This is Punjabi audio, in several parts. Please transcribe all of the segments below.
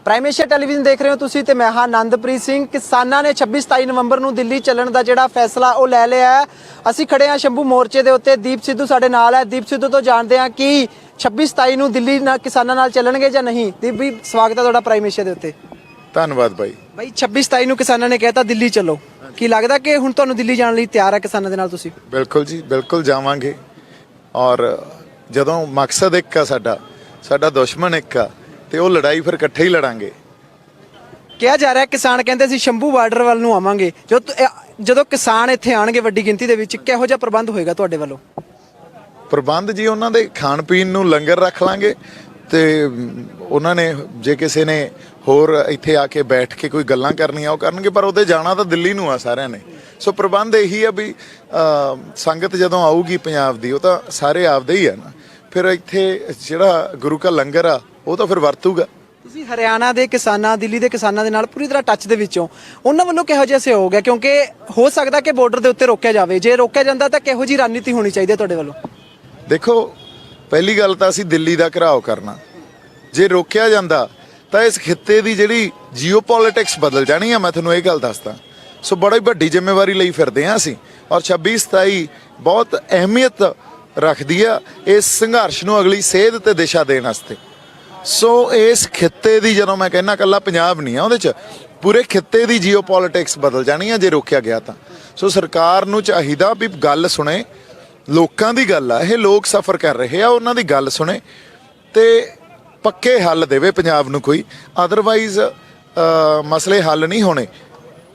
ਪ੍ਰਾਈਮ ਏਸ਼ੀਆ ਟੈਲੀਵਿਜ਼ਨ ਦੇਖ ਰਹੇ ਹੋ ਤੁਸੀਂ ਤੇ ਮੈਂ ਹਾਂ ਆਨੰਦਪ੍ਰੀਤ ਸਿੰਘ। ਕਿਸਾਨਾਂ ਨੇ 26-27 ਨਵੰਬਰ ਨੂੰ ਦਿੱਲੀ ਚੱਲਣ ਦਾ ਜਿਹੜਾ ਫੈਸਲਾ ਉਹ ਲੈ ਲਿਆ ਹੈ। ਅਸੀਂ ਖੜੇ ਹਾਂ ਸ਼ੰਭੂ ਮੋਰਚੇ ਦੇ ਉੱਤੇ। ਦੀਪ ਸਿੱਧੂ ਸਾਡੇ ਨਾਲ ਹੈ। ਦੀਪ ਸਿੱਧੂ ਤੋਂ ਜਾਣਦੇ ਹਾਂ ਕਿ 26-27 ਨੂੰ ਦਿੱਲੀ ਕਿਸਾਨਾਂ ਨਾਲ ਚੱਲਣਗੇ ਜਾਂ ਨਹੀਂ। ਦੀਪ ਵੀ ਸਵਾਗਤ ਹੈ ਤੁਹਾਡਾ ਪ੍ਰਾਈਮ ਏਸ਼ੀਆ ਦੇ ਉੱਤੇ। ਧੰਨਵਾਦ ਬਾਈ। 26-27 ਨੂੰ ਕਿਸਾਨਾਂ ਨੇ ਕਹਿਤਾ ਦਿੱਲੀ ਚੱਲੋ, ਕੀ ਲੱਗਦਾ ਕਿ ਹੁਣ ਤੁਹਾਨੂੰ ਦਿੱਲੀ ਜਾਣ ਲਈ ਤਿਆਰ ਹੈ ਕਿਸਾਨਾਂ ਦੇ ਨਾਲ ਤੁਸੀਂ? ਬਿਲਕੁਲ ਜੀ, ਬਿਲਕੁਲ ਜਾਵਾਂਗੇ। ਔਰ ਜਦੋਂ ਮਕਸਦ ਇੱਕ ਆ, ਸਾਡਾ ਦੁਸ਼ਮਣ ਇੱਕ ਆ, ਤੇ ਉਹ ਲੜਾਈ ਫਿਰ ਇਕੱਠੇ ਹੀ ਲੜਾਂਗੇ। ਕਿਹਾ ਜਾ ਰਿਹਾ ਕਿਸਾਨ ਕਹਿੰਦੇ ਸੀ ਸ਼ੰਭੂ ਬਾਰਡਰ ਵੱਲ ਨੂੰ ਆਵਾਂਗੇ। ਜਦੋਂ ਕਿਸਾਨ ਇੱਥੇ ਆਣਗੇ ਵੱਡੀ ਗਿਣਤੀ ਦੇ ਵਿੱਚ, ਕਿਹੋ ਜਿਹਾ ਪ੍ਰਬੰਧ ਹੋਏਗਾ ਤੁਹਾਡੇ ਵੱਲੋਂ? ਪ੍ਰਬੰਧ ਜੀ, ਉਹਨਾਂ ਦੇ ਖਾਣ ਪੀਣ ਨੂੰ ਲੰਗਰ ਰੱਖ ਲਾਂਗੇ ਤੇ ਉਹਨਾਂ ਨੇ ਜੇ ਕਿਸੇ ਨੇ ਹੋਰ ਇੱਥੇ ਆ ਕੇ ਬੈਠ ਕੇ ਕੋਈ ਗੱਲਾਂ ਕਰਨੀਆਂ ਉਹ ਕਰਨਗੇ, ਪਰ ਉਹਦੇ ਜਾਣਾ ਤਾਂ ਦਿੱਲੀ ਨੂੰ ਆ ਸਾਰਿਆਂ ਨੇ। ਸੋ ਪ੍ਰਬੰਧ ਇਹੀ ਆ ਵੀ ਸੰਗਤ ਜਦੋਂ ਆਊਗੀ ਪੰਜਾਬ ਦੀ, ਉਹ ਤਾਂ ਸਾਰੇ ਆਪਦੇ ਹੀ ਆ ਨਾ, ਫਿਰ ਇੱਥੇ ਜਿਹੜਾ ਗੁਰੂ ਕਾ ਲੰਗਰ ਆ ਉਹ ਤਾਂ ਫਿਰ ਵਰਤੂਗਾ। ਤੁਸੀਂ ਹਰਿਆਣਾ ਦੇ ਕਿਸਾਨਾਂ, ਦਿੱਲੀ ਦੇ ਕਿਸਾਨਾਂ ਦੇ ਨਾਲ ਪੂਰੀ ਤਰ੍ਹਾਂ ਟੱਚ ਦੇ ਵਿੱਚੋਂ, ਉਹਨਾਂ ਵੱਲੋਂ ਕਿਹੋ ਜਿਹਾ ਸਹਿਯੋਗ ਹੈ? ਕਿਉਂਕਿ ਹੋ ਸਕਦਾ ਕਿ ਬਾਰਡਰ ਦੇ ਉੱਤੇ ਰੋਕਿਆ ਜਾਵੇ, ਜੇ ਰੋਕਿਆ ਜਾਂਦਾ ਤਾਂ ਕਿਹੋ ਜਿਹੀ ਰਣਨੀਤੀ ਹੋਣੀ ਚਾਹੀਦੀ ਹੈ ਤੁਹਾਡੇ ਵੱਲੋਂ? ਦੇਖੋ, ਪਹਿਲੀ ਗੱਲ ਤਾਂ ਅਸੀਂ ਦਿੱਲੀ ਦਾ ਘਿਰਾਓ ਕਰਨਾ। ਜੇ ਰੋਕਿਆ ਜਾਂਦਾ ਤਾਂ ਇਸ ਖਿੱਤੇ ਦੀ ਜਿਹੜੀ ਜੀਓਪੋਲਿਟਿਕਸ ਬਦਲ ਜਾਣੀ ਆ, ਮੈਂ ਤੁਹਾਨੂੰ ਇਹ ਗੱਲ ਦੱਸਦਾ। ਸੋ ਬੜੀ ਵੱਡੀ ਜ਼ਿੰਮੇਵਾਰੀ ਲਈ ਫਿਰਦੇ ਹਾਂ ਅਸੀਂ, ਔਰ 26-27 ਬਹੁਤ ਅਹਿਮੀਅਤ ਰੱਖਦੀ ਆ ਇਸ ਸੰਘਰਸ਼ ਨੂੰ ਅਗਲੀ ਸੇਧ ਤੇ ਦਿਸ਼ਾ ਦੇਣ ਵਾਸਤੇ। ਸੋ ਇਸ ਖਿੱਤੇ ਦੀ, ਜਦੋਂ ਮੈਂ ਕਹਿੰਦਾ ਇਕੱਲਾ ਪੰਜਾਬ ਨਹੀਂ ਆ, ਉਹਦੇ 'ਚ ਪੂਰੇ ਖਿੱਤੇ ਦੀ ਜੀਓਪੋਲਿਟਿਕਸ ਬਦਲ ਜਾਣੀ ਆ ਜੇ ਰੋਕਿਆ ਗਿਆ ਤਾਂ। ਸੋ ਸਰਕਾਰ ਨੂੰ ਚਾਹੀਦਾ ਵੀ ਗੱਲ ਸੁਣੇ, ਲੋਕਾਂ ਦੀ ਗੱਲ ਆ, ਇਹ ਲੋਕ ਸਫ਼ਰ ਕਰ ਰਹੇ ਆ, ਉਹਨਾਂ ਦੀ ਗੱਲ ਸੁਣੇ ਤੇ ਪੱਕੇ ਹੱਲ ਦੇਵੇ ਪੰਜਾਬ ਨੂੰ ਕੋਈ। ਅਦਰਵਾਈਜ਼ ਮਸਲੇ ਹੱਲ ਨਹੀਂ ਹੋਣੇ।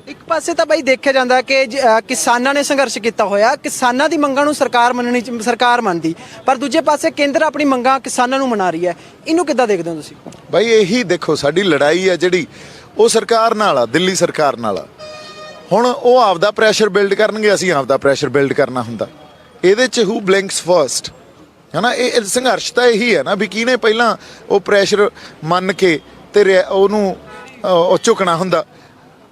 ਇੱਕ ਪਾਸੇ ਤਾਂ ਬਾਈ ਦੇਖਿਆ ਜਾਂਦਾ ਕਿ ਕਿਸਾਨਾਂ ਨੇ ਸੰਘਰਸ਼ ਕੀਤਾ ਹੋਇਆ, ਕਿਸਾਨਾਂ ਦੀ ਮੰਗਾਂ ਨੂੰ ਸਰਕਾਰ ਮੰਨਦੀ, ਪਰ ਦੂਜੇ ਪਾਸੇ ਕੇਂਦਰ ਆਪਣੀ ਮੰਗਾਂ ਕਿਸਾਨਾਂ ਨੂੰ ਮਨਾ ਰਹੀ ਹੈ। ਇਹਨੂੰ ਕਿੱਦਾਂ ਦੇਖਦੇ ਹੋ ਤੁਸੀਂ? ਬਾਈ ਇਹੀ ਦੇਖੋ, ਸਾਡੀ ਲੜਾਈ ਆ ਜਿਹੜੀ ਉਹ ਸਰਕਾਰ ਨਾਲ ਆ, ਦਿੱਲੀ ਸਰਕਾਰ ਨਾਲ ਆ। ਹੁਣ ਉਹ ਆਪਦਾ ਪ੍ਰੈਸ਼ਰ ਬਿਲਡ ਕਰਨਗੇ, ਅਸੀਂ ਆਪਦਾ ਪ੍ਰੈਸ਼ਰ ਬਿਲਡ ਕਰਨਾ ਹੁੰਦਾ। ਇਹਦੇ 'ਚ ਹੂ ਬਲਿੰਕਸ ਫਰਸਟ ਹੈ ਨਾ। ਇਹ ਸੰਘਰਸ਼ ਤਾਂ ਇਹੀ ਹੈ ਨਾ ਵੀ ਕਿਹਨੇ ਪਹਿਲਾਂ ਉਹ ਪ੍ਰੈਸ਼ਰ ਮੰਨ ਕੇ ਤੇ ਉਹਨੂੰ ਝੁਕਣਾ ਹੁੰਦਾ।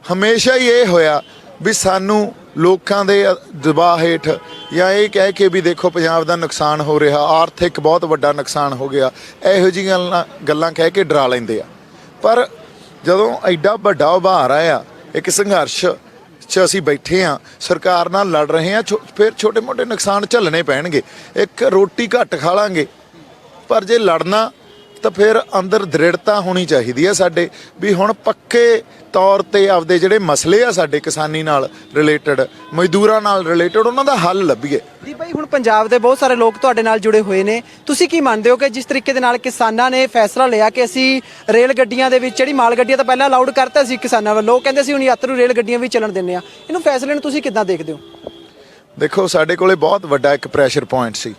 ਹਮੇਸ਼ਾ ਹੀ ਇਹ ਹੋਇਆ ਵੀ ਸਾਨੂੰ ਲੋਕਾਂ ਦੇ ਦਬਾਅ ਹੇਠ ਜਾਂ ਇਹ ਕਹਿ ਕੇ ਵੀ ਦੇਖੋ ਪੰਜਾਬ ਦਾ ਨੁਕਸਾਨ ਹੋ ਰਿਹਾ, ਆਰਥਿਕ ਬਹੁਤ ਵੱਡਾ ਨੁਕਸਾਨ ਹੋ ਗਿਆ, ਇਹੋ ਜਿਹੀਆਂ ਗੱਲਾਂ ਕਹਿ ਕੇ ਡਰਾ ਲੈਂਦੇ ਆ। ਪਰ ਜਦੋਂ ਐਡਾ ਵੱਡਾ ਉਭਾਰ ਆਇਆ, ਇੱਕ ਸੰਘਰਸ਼ 'ਚ ਅਸੀਂ ਬੈਠੇ ਹਾਂ, ਸਰਕਾਰ ਨਾਲ ਲੜ ਰਹੇ ਹਾਂ, ਫਿਰ ਛੋਟੇ ਮੋਟੇ ਨੁਕਸਾਨ ਝੱਲਣੇ ਪੈਣਗੇ। ਇੱਕ ਰੋਟੀ ਘੱਟ ਖਾ ਲਾਂਗੇ, ਪਰ ਜੇ ਲੜਨਾ ਤਾਂ ਫਿਰ ਅੰਦਰ ਦ੍ਰਿੜਤਾ ਹੋਣੀ ਚਾਹੀਦੀ ਹੈ ਸਾਡੇ ਵੀ ਹੁਣ ਪੱਕੇ ਤੌਰ ਤੇ ਆਪਦੇ ਜਿਹੜੇ ਮਸਲੇ ਆ ਸਾਡੇ ਕਿਸਾਨੀ ਨਾਲ ਰਿਲੇਟਡ, ਮਜ਼ਦੂਰਾਂ ਨਾਲ ਰਿਲੇਟਡ, ਉਹਨਾਂ ਦਾ ਹੱਲ ਲੱਭੀਏ। ਜੀ ਭਾਈ, ਹੁਣ ਪੰਜਾਬ ਦੇ ਬਹੁਤ ਸਾਰੇ ਲੋਕ ਤੁਹਾਡੇ ਨਾਲ ਜੁੜੇ ਹੋਏ ਨੇ। ਤੁਸੀਂ ਕੀ ਮੰਨਦੇ ਹੋ ਕਿ ਜਿਸ ਤਰੀਕੇ ਦੇ ਨਾਲ ਕਿਸਾਨਾਂ ਨੇ ਫੈਸਲਾ ਲਿਆ ਕਿ ਅਸੀਂ ਰੇਲ ਗੱਡੀਆਂ ਦੇ ਵਿੱਚ, ਜਿਹੜੀ ਮਾਲ ਗੱਡੀਆਂ ਤਾਂ ਪਹਿਲਾਂ ਅਲਾਉਡ ਕਰਤਾ ਸੀ ਕਿਸਾਨਾਂ ਵੱਲੋਂ, ਉਹ ਕਹਿੰਦੇ ਸੀ ਹੁਣ ਯਾਤਰੂ ਰੇਲ ਗੱਡੀਆਂ ਵੀ ਚੱਲਣ ਦਿੰਦੇ ਆ, ਇਹਨੂੰ ਫੈਸਲੇ ਨੂੰ ਤੁਸੀਂ ਕਿੱਦਾਂ ਦੇਖਦੇ ਹੋ? ਦੇਖੋ, ਸਾਡੇ ਕੋਲੇ ਬਹੁਤ ਵੱਡਾ ਇੱਕ ਪ੍ਰੈਸ਼ਰ ਪੁਆਇੰਟ ਸੀ,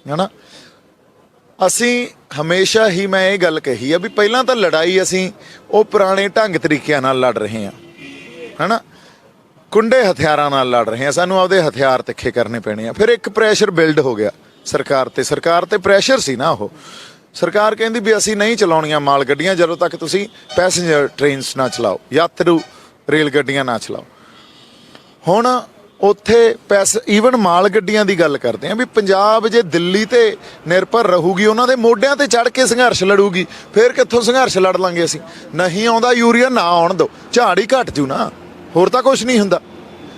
ਹੈ ਨਾ। ਅਸੀਂ ਹਮੇਸ਼ਾ ਹੀ ਮੈਂ ਇਹ ਗੱਲ ਕਹੀ ਆ ਵੀ ਪਹਿਲਾਂ ਤਾਂ ਲੜਾਈ ਅਸੀਂ ਉਹ ਪੁਰਾਣੇ ਢੰਗ ਤਰੀਕਿਆਂ ਨਾਲ ਲੜ ਰਹੇ ਹਾਂ, ਹੈ ਨਾ, ਕੁੰਡੇ ਹਥਿਆਰਾਂ ਨਾਲ ਲੜ ਰਹੇ ਹਾਂ। ਸਾਨੂੰ ਆਪਦੇ ਹਥਿਆਰ ਤਿੱਖੇ ਕਰਨੇ ਪੈਣੇ ਆ। ਫਿਰ ਇੱਕ ਪ੍ਰੈਸ਼ਰ ਬਿਲਡ ਹੋ ਗਿਆ ਸਰਕਾਰ ਤੇ ਪ੍ਰੈਸ਼ਰ ਸੀ ਨਾ। ਉਹ ਸਰਕਾਰ ਕਹਿੰਦੀ ਵੀ ਅਸੀਂ ਨਹੀਂ ਚਲਾਉਣੀਆਂ ਮਾਲ ਗੱਡੀਆਂ ਜਦੋਂ ਤੱਕ ਤੁਸੀਂ ਪੈਸੇਂਜਰ ਟ੍ਰੇਨਸ ਨਾ ਚਲਾਓ, ਯਾਤਰੂ ਰੇਲ ਗੱਡੀਆਂ ਨਾ ਚਲਾਓ। ਹੁਣ ਉੱਥੇ ਈਵਨ ਮਾਲ ਗੱਡੀਆਂ ਦੀ ਗੱਲ ਕਰਦੇ ਆ ਵੀ ਪੰਜਾਬ ਜੇ ਦਿੱਲੀ ਤੇ ਨਿਰਭਰ ਰਹੂਗੀ, ਉਹਨਾਂ ਦੇ ਮੋਢਿਆਂ ਤੇ ਚੜ੍ਹ ਕੇ ਸੰਘਰਸ਼ ਲੜੂਗੀ, ਫਿਰ ਕਿੱਥੋਂ ਸੰਘਰਸ਼ ਲੜ ਲਾਂਗੇ ਅਸੀਂ? ਨਹੀਂ ਆਉਂਦਾ ਯੂਰੀਆ, ਨਾ ਆਉਣ ਦਿਓ, ਝਾੜ ਹੀ ਘਟ ਜੂ ਨਾ, ਹੋਰ ਤਾਂ ਕੁਝ ਨਹੀਂ ਹੁੰਦਾ।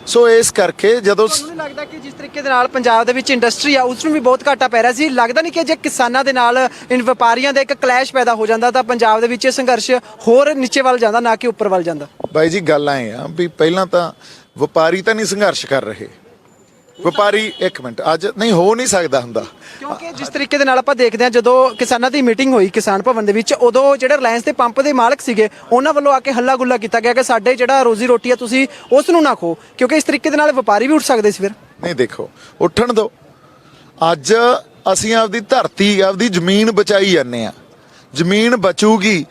ਸੋ ਇਸ ਕਰਕੇ ਜਦੋਂ ਮੈਨੂੰ ਲੱਗਦਾ ਕਿ ਜਿਸ ਤਰੀਕੇ ਦੇ ਨਾਲ ਪੰਜਾਬ ਦੇ ਵਿੱਚ ਇੰਡਸਟਰੀ ਆ, ਉਸ ਨੂੰ ਵੀ ਬਹੁਤ ਘਾਟਾ ਪੈ ਰਿਹਾ ਸੀ, ਲੱਗਦਾ ਨਹੀਂ ਕਿ ਜੇ ਕਿਸਾਨਾਂ ਦੇ ਨਾਲ ਵਪਾਰੀਆਂ ਦਾ ਇੱਕ ਕਲੈਸ਼ ਪੈਦਾ ਹੋ ਜਾਂਦਾ ਤਾਂ ਪੰਜਾਬ ਦੇ ਵਿੱਚ ਸੰਘਰਸ਼ ਹੋਰ ਨੀਚੇ ਵੱਲ ਜਾਂਦਾ, ਨਾ ਕਿ ਉੱਪਰ ਵੱਲ ਜਾਂਦਾ? ਬਾਈ ਜੀ, ਗੱਲ ਐ ਆ ਵੀ ਪਹਿਲਾਂ ਤਾਂ ਵਪਾਰੀ ਤਾਂ ਨਹੀਂ ਸੰਘਰਸ਼ ਕਰ ਰਹੇ। ਵਪਾਰੀ ਇੱਕ ਮਿੰਟ, ਅੱਜ ਨਹੀਂ ਹੋ ਨਹੀਂ ਸਕਦਾ ਹੁੰਦਾ, ਕਿਉਂਕਿ ਜਿਸ ਤਰੀਕੇ ਦੇ ਨਾਲ ਆਪਾਂ ਦੇਖਦੇ ਹਾਂ, ਜਦੋਂ ਕਿਸਾਨਾਂ ਦੀ ਮੀਟਿੰਗ ਹੋਈ ਕਿਸਾਨ ਭਵਨ ਦੇ ਵਿੱਚ, ਉਦੋਂ ਜਿਹੜੇ ਰਿਲਾਇੰਸ ਦੇ ਪੰਪ ਦੇ ਮਾਲਕ ਸੀਗੇ, ਉਹਨਾਂ ਵੱਲੋਂ ਆ ਕੇ ਹੱਲਾ ਗੁੱਲਾ ਕੀਤਾ ਗਿਆ ਕਿ ਸਾਡੇ ਜਿਹੜਾ ਰੋਜ਼ੀ ਰੋਟੀ ਆ ਤੁਸੀਂ ਉਸ ਨੂੰ ਨਾ ਖੋ, ਕਿਉਂਕਿ ਇਸ ਤਰੀਕੇ ਦੇ ਨਾਲ ਵਪਾਰੀ ਵੀ ਉੱਠ ਸਕਦੇ ਸੀ। ਫਿਰ ਨਹੀਂ, ਦੇਖੋ, ਉੱਠਣ ਦਿਓ। ਅੱਜ ਅਸੀਂ ਆਪਦੀ ਧਰਤੀ, ਆਪਦੀ ਜ਼ਮੀਨ ਬਚਾਈ ਜਾਂਦੇ ਆ। ਜ਼ਮੀਨ ਬਚੂਗੀ,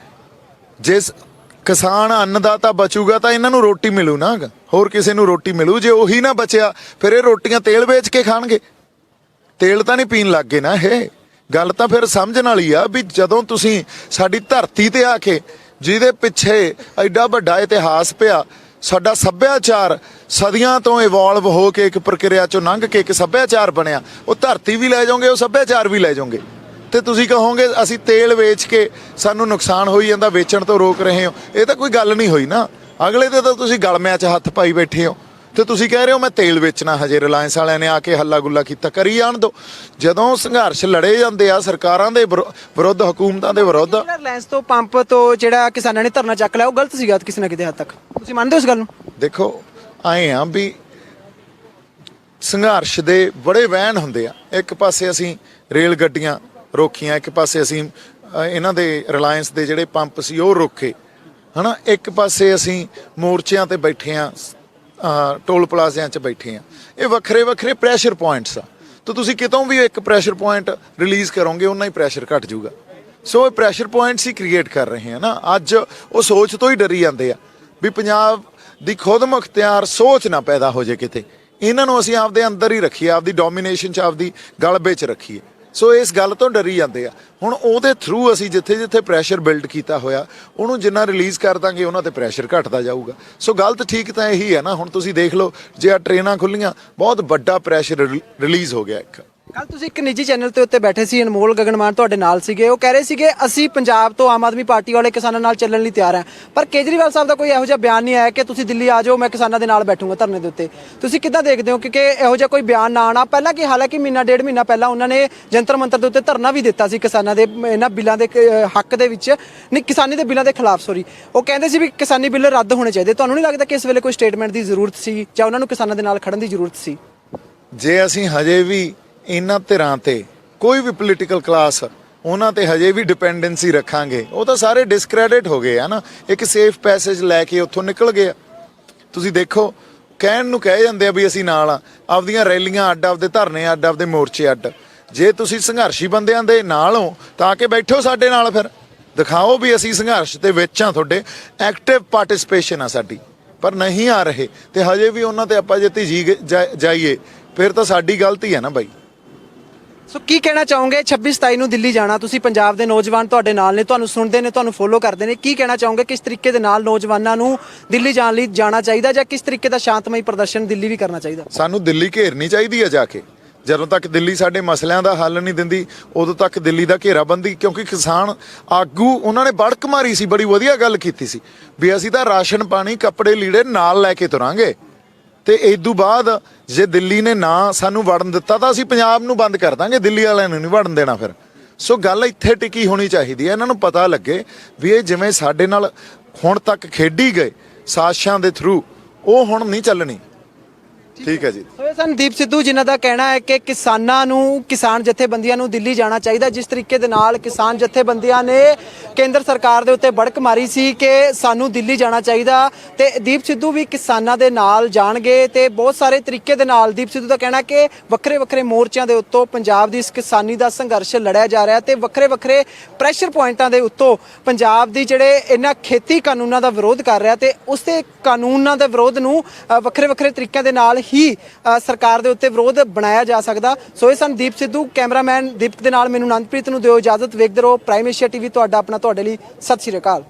ਜਿਸ ਕਿਸਾਨ ਅੰਨਦਾਤਾ ਬਚੂਗਾ ਤਾਂ ਇਹਨਾਂ ਨੂੰ ਰੋਟੀ ਮਿਲੂ ਨਾ, ਹੋਰ ਕਿਸੇ ਨੂੰ ਰੋਟੀ ਮਿਲੂ। ਜੇ ਉਹੀ ਨਾ ਬਚਿਆ, ਫਿਰ ਇਹ ਰੋਟੀਆਂ ਤੇਲ ਵੇਚ ਕੇ ਖਾਣਗੇ। ਤੇਲ ਤਾਂ ਨਹੀਂ ਪੀਣ ਲੱਗ ਗਏ ਨਾ। ਇਹ ਗੱਲ ਤਾਂ ਫਿਰ ਸਮਝਣ ਵਾਲੀ ਆ ਵੀ ਜਦੋਂ ਤੁਸੀਂ ਸਾਡੀ ਧਰਤੀ ਤੇ ਆ ਕੇ, ਜਿਹਦੇ ਪਿੱਛੇ ਐਡਾ ਵੱਡਾ ਇਤਿਹਾਸ ਪਿਆ, ਸਾਡਾ ਸੱਭਿਆਚਾਰ ਸਦੀਆਂ ਤੋਂ ਇਵੋਲਵ ਹੋ ਕੇ ਇੱਕ ਪ੍ਰਕਿਰਿਆ ਚੋਂ ਲੰਘ ਕੇ ਇੱਕ ਸੱਭਿਆਚਾਰ ਬਣਿਆ, ਉਹ ਧਰਤੀ ਵੀ ਲੈ ਜਾਓਗੇ, ਉਹ ਸੱਭਿਆਚਾਰ ਵੀ ਲੈ ਜਾਓਗੇ। ਤੇ ਤੁਸੀਂ ਕਹੋਗੇ ਅਸੀਂ ਤੇਲ ਵੇਚ ਕੇ ਸਾਨੂੰ ਨੁਕਸਾਨ ਹੋਈ ਜਾਂਦਾ, ਵੇਚਣ ਤੋਂ ਰੋਕ ਰਹੇ ਹੋ। ਇਹ ਤਾਂ ਕੋਈ ਗੱਲ ਨਹੀਂ ਹੋਈ ਨਾ। ਅਗਲੇ ਤੇ ਤਾਂ ਤੁਸੀਂ ਗਲਮਿਆਂ 'ਚ ਹੱਥ ਪਾਈ ਬੈਠੇ ਹੋ ਤੇ ਤੁਸੀਂ ਕਹਿ ਰਹੇ ਹੋ ਮੈਂ ਤੇਲ ਵੇਚਣਾ। ਹਜੇ ਰਿਲਾਇੰਸ ਵਾਲਿਆਂ ਨੇ ਆ ਕੇ ਹੱਲਾ ਗੁੱਲਾ ਕੀਤਾ, ਕਰੀ ਜਾਣ ਦਿਓ। ਜਦੋਂ ਸੰਘਰਸ਼ ਲੜੇ ਜਾਂਦੇ ਆ ਸਰਕਾਰਾਂ ਦੇ ਵਿਰੁੱਧ, ਹਕੂਮਤਾਂ ਦੇ ਵਿਰੁੱਧ। ਰਿਲਾਇੰਸ ਤੋਂ ਪੰਪ ਤੋਂ ਜਿਹੜਾ ਕਿਸਾਨਾਂ ਨੇ ਧਰਨਾ ਚੱਕ ਲਿਆ ਉਹ ਗਲਤ ਸੀਗਾ ਕਿਸੇ ਨਾ ਕਿਤੇ ਹੱਦ ਤੱਕ, ਤੁਸੀਂ ਮੰਨਦੇ ਹੋ ਇਸ ਗੱਲ ਨੂੰ? ਦੇਖੋ ਆਏ ਆ ਵੀ ਸੰਘਰਸ਼ ਦੇ ਬੜੇ ਵਹਿਣ ਹੁੰਦੇ ਆ। ਇੱਕ ਪਾਸੇ ਅਸੀਂ ਰੇਲ ਗੱਡੀਆਂ ਰੋਕੀਆਂ, ਇੱਕ ਪਾਸੇ ਅਸੀਂ ਇਹਨਾਂ ਦੇ ਰਿਲਾਇੰਸ ਦੇ ਜਿਹੜੇ ਪੰਪ ਸੀ ਉਹ ਰੋਕੇ, ਹਨਾ। ਇੱਕ ਪਾਸੇ ਅਸੀਂ ਮੋਰਚਿਆਂ ਤੇ ਬੈਠੇ ਆ, ਟੋਲ ਪਲਾਜ਼ਿਆਂ 'ਚ ਬੈਠੇ ਆ। ਇਹ ਵੱਖਰੇ ਵੱਖਰੇ ਪ੍ਰੈਸ਼ਰ ਪੁਆਇੰਟਸ ਆ। ਤਾਂ ਤੁਸੀਂ ਕਿਤੋਂ ਵੀ ਇੱਕ ਪ੍ਰੈਸ਼ਰ ਪੁਆਇੰਟ ਰਿਲੀਜ਼ ਕਰੋਗੇ ਉਹਨਾਂ ਹੀ ਪ੍ਰੈਸ਼ਰ ਘਟ ਜਾਊਗਾ। ਸੋ ਇਹ ਪ੍ਰੈਸ਼ਰ ਪੁਆਇੰਟਸ ਹੀ ਕ੍ਰੀਏਟ ਕਰ ਰਹੇ ਆ ਨਾ। ਅੱਜ ਉਹ ਸੋਚ ਤੋਂ ਹੀ ਡਰੀ ਜਾਂਦੇ ਆ ਵੀ ਪੰਜਾਬ ਦੀ ਖੁਦ ਮੁਖਤਿਆਰ ਸੋਚ ਨਾ ਪੈਦਾ ਹੋ ਜੇ ਕਿਤੇ। ਇਹਨਾਂ ਨੂੰ ਅਸੀਂ ਆਪਦੇ ਅੰਦਰ ਹੀ ਰੱਖੀਏ, ਆਪਦੀ ਡੋਮੀਨੇਸ਼ਨ 'ਚ, ਆਪਦੀ ਗਲਬੇ 'ਚ ਰੱਖੀਏ। ਸੋ ਇਸ ਗੱਲ ਤੋਂ ਡਰੀ ਜਾਂਦੇ ਆ। ਹੁਣ ਉਹਦੇ ਥਰੂ ਅਸੀਂ ਜਿੱਥੇ ਜਿੱਥੇ ਪ੍ਰੈਸ਼ਰ ਬਿਲਡ ਕੀਤਾ ਹੋਇਆ ਉਹਨੂੰ ਜਿੰਨਾ ਰਿਲੀਜ਼ ਕਰ ਦਾਂਗੇ ਉਹਨਾਂ ਤੇ ਪ੍ਰੈਸ਼ਰ ਘਟਦਾ ਜਾਊਗਾ। ਸੋ ਗਲਤ ਠੀਕ ਤਾਂ ਇਹੀ ਹੈ ਨਾ। ਹੁਣ ਤੁਸੀਂ ਦੇਖ ਲਓ ਜੇ ਆ ਟ੍ਰੇਨਾਂ ਖੁੱਲੀਆਂ, ਬਹੁਤ ਵੱਡਾ ਪ੍ਰੈਸ਼ਰ ਰਿਲੀਜ਼ ਹੋ ਗਿਆ ਇੱਕ। ਕੱਲ ਤੁਸੀਂ ਇੱਕ ਨਿੱਜੀ ਚੈਨਲ ਤੇ ਉੱਤੇ ਬੈਠੇ ਸੀ, ਅਨਮੋਲ ਗਗਨਮਾਨ ਤੁਹਾਡੇ ਨਾਲ ਸੀਗੇ। ਉਹ ਕਹਿ ਰਹੇ ਸੀਗੇ ਅਸੀਂ ਪੰਜਾਬ ਤੋਂ ਆਮ ਆਦਮੀ ਪਾਰਟੀ ਵਾਲੇ ਕਿਸਾਨਾਂ ਨਾਲ ਚੱਲਣ ਲਈ ਤਿਆਰ ਹਾਂ, ਪਰ ਕੇਜਰੀਵਾਲ ਸਾਹਿਬ ਦਾ ਕੋਈ ਇਹੋ ਜਿਹਾ ਬਿਆਨ ਨਹੀਂ ਆਇਆ ਕਿ ਤੁਸੀਂ ਦਿੱਲੀ ਆ ਜਾਓ, ਮੈਂ ਕਿਸਾਨਾਂ ਦੇ ਨਾਲ ਬੈਠੂੰਗਾ ਧਰਨੇ ਦੇ ਉੱਤੇ। ਤੁਸੀਂ ਕਿੱਦਾਂ ਦੇਖਦੇ ਹੋ ਕਿਉਂਕਿ ਇਹੋ ਜਿਹਾ ਕੋਈ ਬਿਆਨ ਨਾ ਆਉਣਾ ਪਹਿਲਾਂ ਕਿ ਹਾਲਾਂਕਿ ਮਹੀਨਾ ਡੇਢ ਮਹੀਨਾ ਪਹਿਲਾਂ ਉਹਨਾਂ ਨੇ ਜੰਤਰ ਮੰਤਰ ਦੇ ਉੱਤੇ ਧਰਨਾ ਵੀ ਦਿੱਤਾ ਸੀ ਕਿਸਾਨਾਂ ਦੇ ਇਹਨਾਂ ਬਿੱਲਾਂ ਦੇ ਹੱਕ ਦੇ ਵਿੱਚ, ਨਹੀਂ ਕਿਸਾਨੀ ਦੇ ਬਿੱਲਾਂ ਦੇ ਖਿਲਾਫ, ਸੌਰੀ। ਉਹ ਕਹਿੰਦੇ ਸੀ ਵੀ ਕਿਸਾਨੀ ਬਿੱਲ ਰੱਦ ਹੋਣੇ ਚਾਹੀਦੇ। ਤੁਹਾਨੂੰ ਨਹੀਂ ਲੱਗਦਾ ਕਿ ਇਸ ਵੇਲੇ ਕੋਈ ਸਟੇਟਮੈਂਟ ਦੀ ਜ਼ਰੂਰਤ ਸੀ ਜਾਂ ਉਹਨਾਂ ਨੂੰ ਕਿਸਾਨਾਂ ਦੇ ਨਾਲ ਖੜਨ ਦੀ ਜ਼ਰੂਰਤ ਸੀ? ਜੇ ਅਸੀਂ ਹਜੇ ਵੀ ਇਹਨਾਂ ਧਿਰਾਂ ਤੇ ਕੋਈ ਵੀ ਪੋਲੀਟੀਕਲ ਕਲਾਸ ਉਹਨਾਂ ਤੇ ਹਜੇ ਵੀ ਡਿਪੈਂਡੈਂਸੀ ਰੱਖਾਂਗੇ, ਉਹ ਤਾਂ ਸਾਰੇ ਡਿਸਕ੍ਰੈਡਿਟ ਹੋ ਗਏ ਆ ਨਾ। ਇੱਕ ਸੇਫ ਪੈਸੇਜ ਲੈ ਕੇ ਉੱਥੋਂ ਨਿਕਲ ਗਏ ਆ। ਤੁਸੀਂ ਦੇਖੋ ਕਹਿਣ ਨੂੰ ਕਹਿ ਜਾਂਦੇ ਆ ਵੀ ਅਸੀਂ ਨਾਲ ਆ, ਆਪਦੀਆਂ ਰੈਲੀਆਂ ਅੱਡ, ਆਪਦੇ ਧਰਨੇ ਅੱਡ, ਆਪਦੇ ਮੋਰਚੇ ਅੱਡ। ਜੇ ਤੁਸੀਂ ਸੰਘਰਸ਼ੀ ਬੰਦਿਆਂ ਦੇ ਨਾਲ ਹੋ ਤਾਂ ਆ ਕੇ ਬੈਠੋ ਸਾਡੇ ਨਾਲ, ਫਿਰ ਦਿਖਾਓ ਵੀ ਅਸੀਂ ਸੰਘਰਸ਼ ਦੇ ਵਿੱਚ ਆ, ਤੁਹਾਡੇ ਐਕਟਿਵ ਪਾਰਟਿਸਿਪੇਸ਼ਨ ਆ ਸਾਡੀ। ਪਰ ਨਹੀਂ ਆ ਰਹੇ ਤੇ ਹਜੇ ਵੀ ਉਹਨਾਂ ਤੇ ਆਪਾਂ ਜੇ ਧੀਜੀ ਜਾਈਏ ਫਿਰ ਤਾਂ ਸਾਡੀ ਗਲਤੀ ਹੈ ਨਾ ਬਾਈ। ਸੋ ਕੀ ਕਹਿਣਾ ਚਾਹੋਗੇ? 26-27 ਨੂੰ ਦਿੱਲੀ ਜਾਣਾ, ਤੁਸੀਂ ਪੰਜਾਬ ਦੇ ਨੌਜਵਾਨ ਤੁਹਾਡੇ ਨਾਲ ਨੇ, ਤੁਹਾਨੂੰ ਸੁਣਦੇ ਨੇ, ਤੁਹਾਨੂੰ ਫੋਲੋ ਕਰਦੇ ਨੇ। ਕੀ ਕਹਿਣਾ ਚਾਹੋਗੇ ਕਿਸ ਤਰੀਕੇ ਦੇ ਨਾਲ ਨੌਜਵਾਨਾਂ ਨੂੰ ਦਿੱਲੀ ਜਾਣ ਲਈ ਜਾਣਾ ਚਾਹੀਦਾ ਜਾਂ ਕਿਸ ਤਰੀਕੇ ਦਾ ਸ਼ਾਂਤਮਈ ਪ੍ਰਦਰਸ਼ਨ ਦਿੱਲੀ ਵੀ ਕਰਨਾ ਚਾਹੀਦਾ? ਸਾਨੂੰ ਦਿੱਲੀ ਘੇਰਨੀ ਚਾਹੀਦੀ ਹੈ ਜਾ ਕੇ। ਜਦੋਂ ਤੱਕ ਦਿੱਲੀ ਸਾਡੇ ਮਸਲਿਆਂ ਦਾ ਹੱਲ ਨਹੀਂ ਦਿੰਦੀ ਉਦੋਂ ਤੱਕ ਦਿੱਲੀ ਦਾ ਘੇਰਾਬੰਦੀ, ਕਿਉਂਕਿ ਕਿਸਾਨ ਆਗੂ ਉਹਨਾਂ ਨੇ ਬੜਕ ਮਾਰੀ ਸੀ, ਬੜੀ ਵਧੀਆ ਗੱਲ ਕੀਤੀ ਸੀ ਵੀ ਅਸੀਂ ਤਾਂ ਰਾਸ਼ਨ ਪਾਣੀ ਕੱਪੜੇ ਲੀੜੇ ਨਾਲ ਲੈ ਕੇ ਤੁਰਾਂਗੇ। ਤੇ ਇਸ ਤੋਂ ਬਾਅਦ ਜੇ ਦਿੱਲੀ ਨੇ ਨਾ ਸਾਨੂੰ ਵੜਨ ਦਿੱਤਾ ਤਾਂ ਅਸੀਂ ਪੰਜਾਬ ਨੂੰ ਬੰਦ ਕਰ ਦਾਂਗੇ, ਦਿੱਲੀ ਵਾਲਿਆਂ ਨੂੰ ਨਹੀਂ ਵੜਨ ਦੇਣਾ ਫਿਰ। ਸੋ ਗੱਲ ਇੱਥੇ ਟਿਕੀ ਹੋਣੀ ਚਾਹੀਦੀ ਹੈ। ਇਹਨਾਂ ਨੂੰ ਪਤਾ ਲੱਗੇ ਵੀ ਇਹ ਜਿਵੇਂ ਸਾਡੇ ਨਾਲ ਹੁਣ ਤੱਕ ਖੇਡੀ ਗਏ ਸਾਜ਼ਿਸ਼ਾਂ ਦੇ ਥਰੂ, ਉਹ ਹੁਣ ਨਹੀਂ ਚੱਲਣੀ। ਠੀਕ ਹੈ ਜੀ। ਸੋ ਇਹ ਸਨ ਦੀਪ ਸਿੱਧੂ, ਜਿਨ੍ਹਾਂ ਦਾ ਕਹਿਣਾ ਹੈ ਕਿ ਕਿਸਾਨਾਂ ਨੂੰ, ਕਿਸਾਨ ਜਥੇਬੰਦੀਆਂ ਨੂੰ ਦਿੱਲੀ ਜਾਣਾ ਚਾਹੀਦਾ। ਜਿਸ ਤਰੀਕੇ ਦੇ ਨਾਲ ਕਿਸਾਨ ਜਥੇਬੰਦੀਆਂ ਨੇ ਕੇਂਦਰ ਸਰਕਾਰ ਦੇ ਉੱਤੇ ਬੜਕ ਮਾਰੀ ਸੀ ਕਿ ਸਾਨੂੰ ਦਿੱਲੀ ਜਾਣਾ ਚਾਹੀਦਾ, ਤੇ ਦੀਪ ਸਿੱਧੂ ਵੀ ਕਿਸਾਨਾਂ ਦੇ ਨਾਲ ਜਾਣਗੇ। ਤੇ ਬਹੁਤ ਸਾਰੇ ਤਰੀਕੇ ਦੇ ਨਾਲ ਦੀਪ ਸਿੱਧੂ ਦਾ ਕਹਿਣਾ ਕਿ ਵੱਖਰੇ ਵੱਖਰੇ ਮੋਰਚਿਆਂ ਦੇ ਉੱਤੋਂ ਪੰਜਾਬ ਦੀ ਇਸ ਕਿਸਾਨੀ ਦਾ ਸੰਘਰਸ਼ ਲੜਿਆ ਜਾ ਰਿਹਾ ਤੇ ਵੱਖਰੇ ਵੱਖਰੇ ਪ੍ਰੈਸ਼ਰ ਪੁਆਇੰਟਾਂ ਦੇ ਉੱਤੋਂ ਪੰਜਾਬ ਦੀ ਜਿਹੜੇ ਇਹਨਾਂ ਖੇਤੀ ਕਾਨੂੰਨਾਂ ਦਾ ਵਿਰੋਧ ਕਰ ਰਿਹਾ ਤੇ ਉਸ ਦੇ ਕਾਨੂੰਨਾਂ ਦੇ ਵਿਰੋਧ ਨੂੰ ਵੱਖਰੇ ਵੱਖਰੇ ਤਰੀਕਿਆਂ ਦੇ ਨਾਲ ਹੀ ਸਰਕਾਰ ਦੇ ਉੱਤੇ ਵਿਰੋਧ ਬਣਾਇਆ ਜਾ ਸਕਦਾ। ਸੋ ਇਹ ਸਨ ਦੀਪ ਸਿੱਧੂ। ਕੈਮਰਾਮੈਨ ਦੀਪਕ ਦੇ ਨਾਲ ਮੈਨੂੰ ਅਨੰਦਪ੍ਰੀਤ ਨੂੰ ਦਿਓ ਇਜਾਜ਼ਤ। ਵੇਖਦੇ ਰਹੋ ਪ੍ਰਾਈਮ ਏਸ਼ੀਆ ਟੀਵੀ, ਤੁਹਾਡਾ ਆਪਣਾ, ਤੁਹਾਡੇ ਲਈ। ਸਤਿ ਸ਼੍ਰੀ ਅਕਾਲ।